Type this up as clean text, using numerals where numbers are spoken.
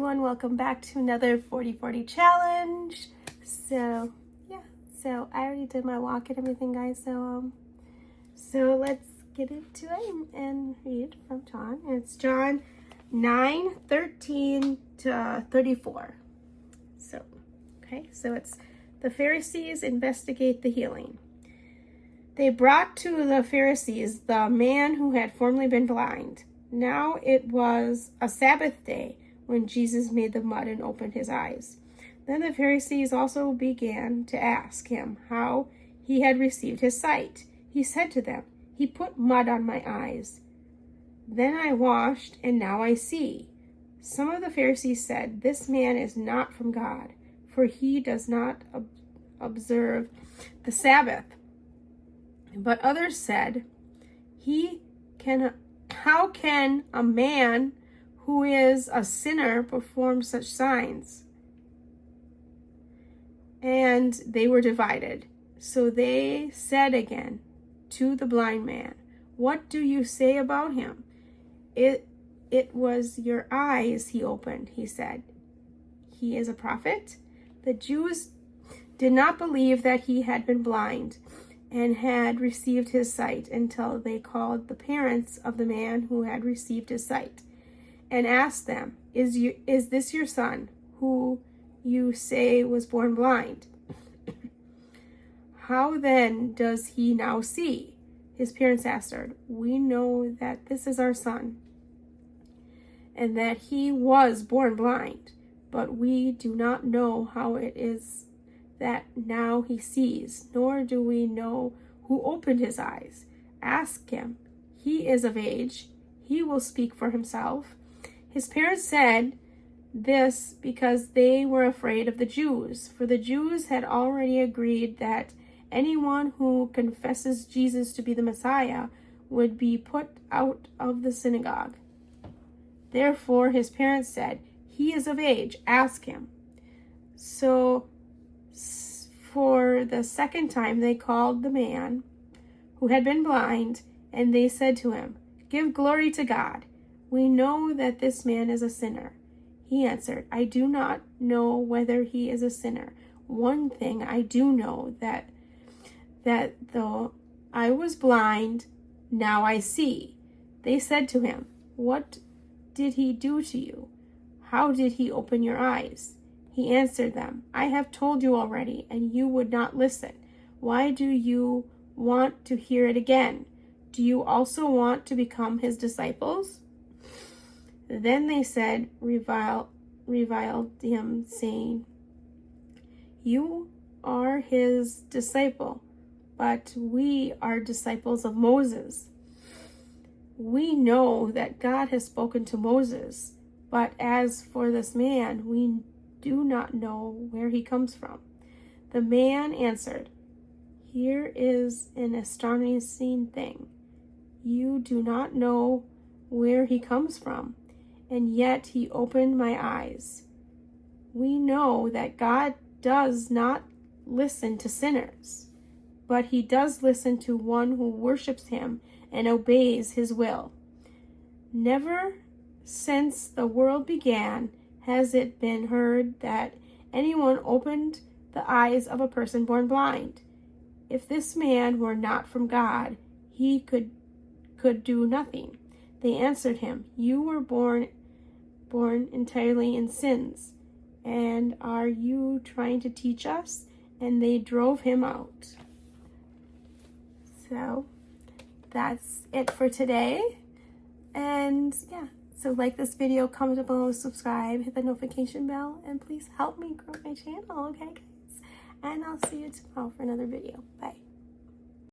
everyone, welcome back to another 40-40 challenge. So I already did my walk and everything, guys, so let's get into it and read from John. And it's John 9:13 to 34. So it's the Pharisees investigate the healing. They brought to the Pharisees the man who had formerly been blind. Now it was a Sabbath day when Jesus made the mud and opened his eyes. Then the Pharisees also began to ask him how he had received his sight. He said to them, "He put mud on my eyes. Then I washed, and now I see." Some of the Pharisees said, "This man is not from God, for he does not observe the Sabbath." But others said, "How can a man who is a sinner perform such signs?" And they were divided. So they said again to the blind man, "What do you say about him?" It was your eyes he opened," he said. "He is a prophet?" The Jews did not believe that he had been blind and had received his sight until they called the parents of the man who had received his sight and asked them, Is this your son, who you say was born blind? How then does he now see?" His parents answered, "We know that this is our son, and that he was born blind, but we do not know how it is that now he sees, nor do we know who opened his eyes. Ask him. He is of age. He will speak for himself." His parents said this because they were afraid of the Jews, for the Jews had already agreed that anyone who confesses Jesus to be the Messiah would be put out of the synagogue. Therefore his parents said, "He is of age. Ask him." So for the second time they called the man who had been blind, and they said to him, "Give glory to God. We know that this man is a sinner." He answered, "I do not know whether he is a sinner. One thing I do know, that though I was blind, now I see." They said to him, "What did he do to you? How did he open your eyes?" He answered them, "I have told you already, and you would not listen. Why do you want to hear it again? Do you also want to become his disciples?" Then they reviled him, saying, "You are his disciple, but we are disciples of Moses. We know that God has spoken to Moses, but as for this man, we do not know where he comes from." The man answered, "Here is an astonishing thing. You do not know where he comes from, and yet he opened my eyes. We know that God does not listen to sinners, but he does listen to one who worships him and obeys his will. Never since the world began has it been heard that anyone opened the eyes of a person born blind. If this man were not from God, he could do nothing." They answered him, "You were born entirely in sins, and are you trying to teach us?" And they drove him out. So that's it for today. And so like this video, comment below, subscribe, hit the notification bell, and please help me grow my channel, okay guys? And I'll see you tomorrow for another video. Bye.